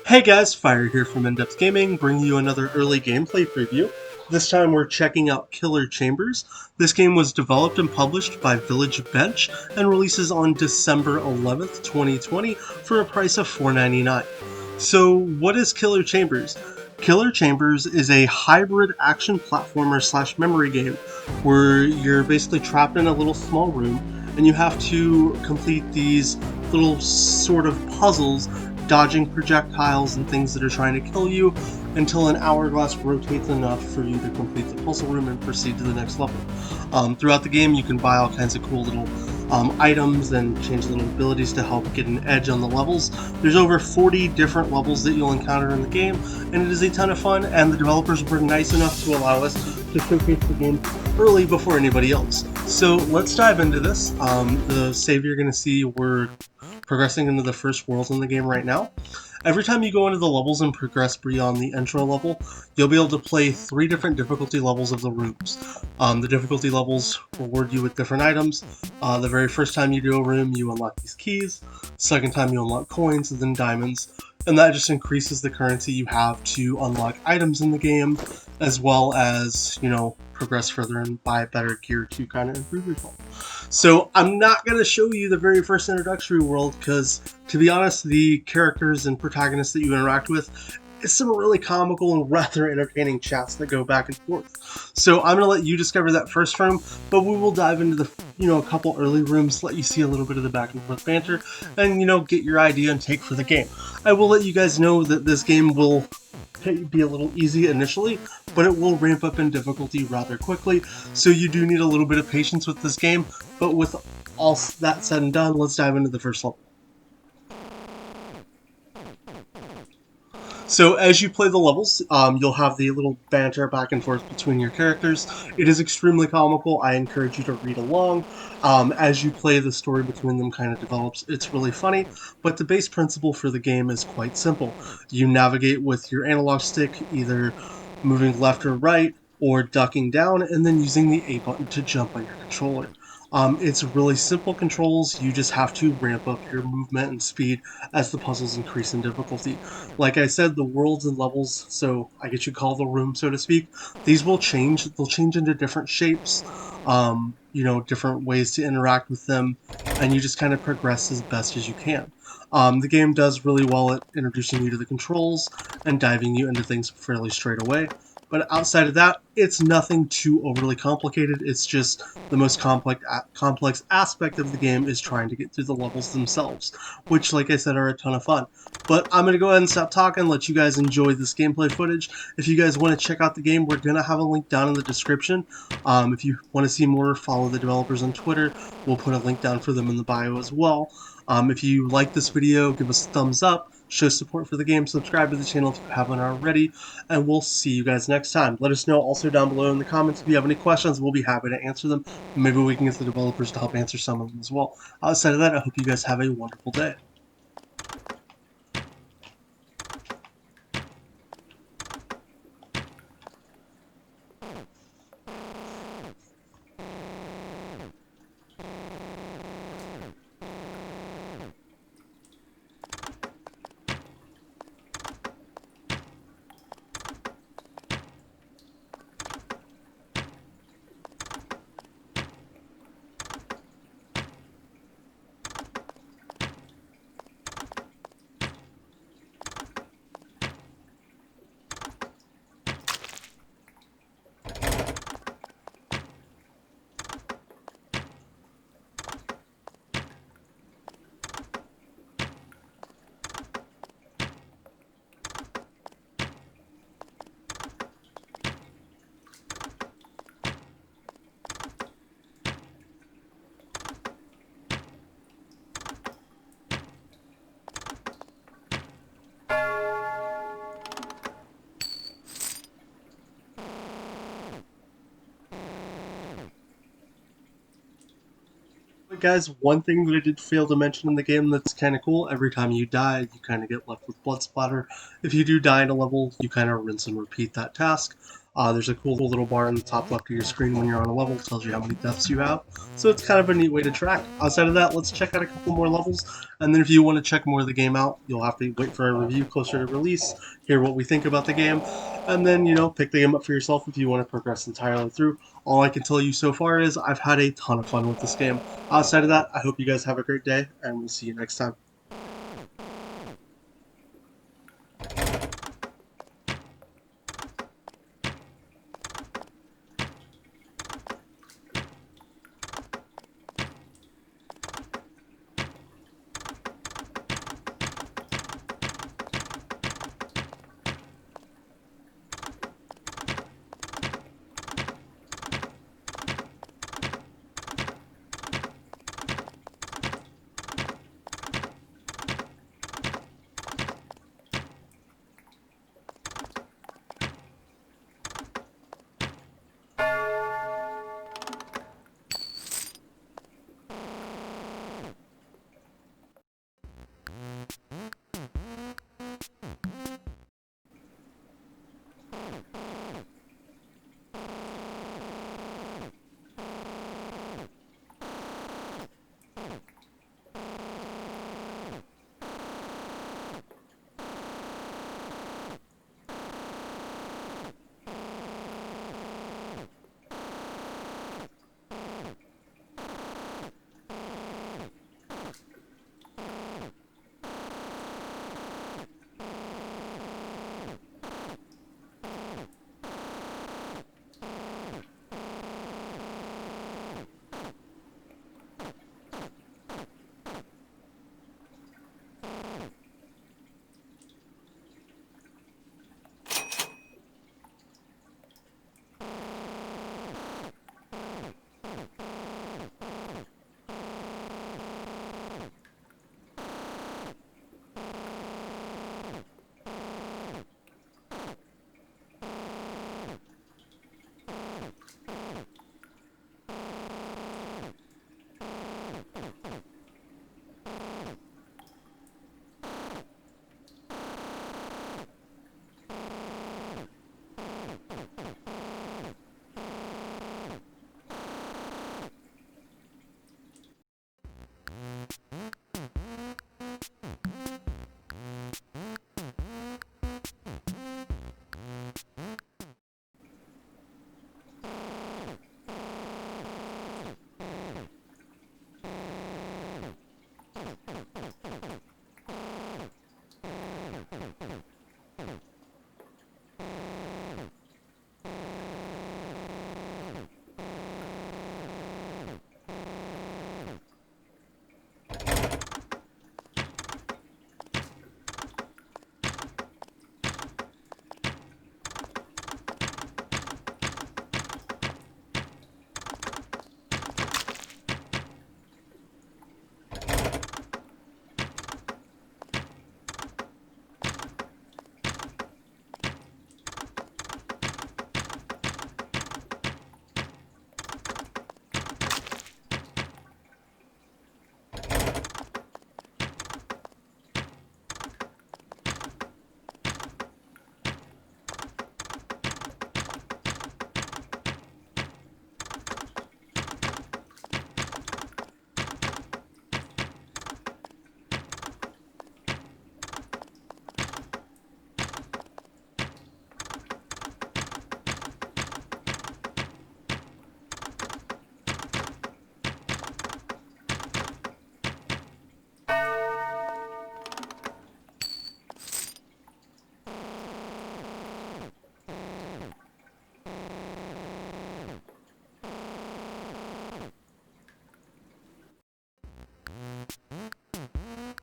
Hey guys, Fire here from InDepth Gaming, bringing you another early gameplay preview. This time we're checking out Killer Chambers. This game was developed and published by Village Bench and releases on December 11th, 2020 for a price of $4.99. So what is Killer Chambers? Killer Chambers is a hybrid action platformer slash memory game where you're basically trapped in a little small room and you have to complete these little sort of puzzles, dodging projectiles and things that are trying to kill you until an hourglass rotates enough for you to complete the puzzle room and proceed to the next level. Throughout the game you can buy all kinds of cool little items and change little abilities to help get an edge on the levels. There's over 40 different levels that you'll encounter in the game, and it is a ton of fun, and the developers were nice enough to allow us to showcase the game early before anybody else. So let's dive into this. The save you're going to see, we're progressing into the first world in the game right now. Every time you go into the levels and progress beyond the intro level, you'll be able to play 3 different difficulty levels of the rooms. The difficulty levels reward you with different items. The very first time you do a room, you unlock these keys. Second time you unlock coins and then diamonds. And that just increases the currency you have to unlock items in the game, as well as, progress further and buy better gear to kind of improve yourself. So I'm not going to show you the very first introductory world because, to be honest, the characters and protagonists that you interact with, it's some really comical and rather entertaining chats that go back and forth. So I'm going to let you discover that first room, but we will dive into the, a couple early rooms, let you see a little bit of the back and forth banter, and, get your idea and take for the game. I will let you guys know that this game will be a little easy initially, but it will ramp up in difficulty rather quickly, so you do need a little bit of patience with this game. But with all that said and done, let's dive into the first level. So as you play the levels, you'll have the little banter back and forth between your characters. It is extremely comical. I encourage you to read along. As you play, the story between them kind of develops. It's really funny, but the base principle for the game is quite simple. You navigate with your analog stick, either moving left or right, or ducking down, and then using the A button to jump on your controller. It's really simple controls. You just have to ramp up your movement and speed as the puzzles increase in difficulty. Like I said, the worlds and levels, so I guess you call the room, so to speak, these will change. They'll change into different shapes, different ways to interact with them, and you just kind of progress as best as you can. The game does really well at introducing you to the controls and diving you into things fairly straight away. But outside of that, it's nothing too overly complicated. It's just the most complex aspect of the game is trying to get through the levels themselves, which, like I said, are a ton of fun. But I'm going to go ahead and stop talking, let you guys enjoy this gameplay footage. If you guys want to check out the game, we're going to have a link down in the description. If you want to see more, follow the developers on Twitter. We'll put a link down for them in the bio as well. If you like this video, give us a thumbs up. Show support for the game, subscribe to the channel if you haven't already, and we'll see you guys next time. Let us know also down below in the comments if you have any questions. We'll be happy to answer them. Maybe we can get the developers to help answer some of them as well. Outside of that, I hope you guys have a wonderful day. But guys, one thing that I did fail to mention in the game that's kind of cool, every time you die, you kind of get left with blood splatter. If you do die in a level, you kind of rinse and repeat that task. There's a cool little bar in the top left of your screen when you're on a level, it tells you how many deaths you have. So it's kind of a neat way to track. Outside of that, let's check out a couple more levels, and then if you want to check more of the game out, you'll have to wait for a review closer to release, hear what we think about the game, and then, pick the game up for yourself if you want to progress entirely through. All I can tell you so far is I've had a ton of fun with this game. Outside of that, I hope you guys have a great day, and we'll see you next time.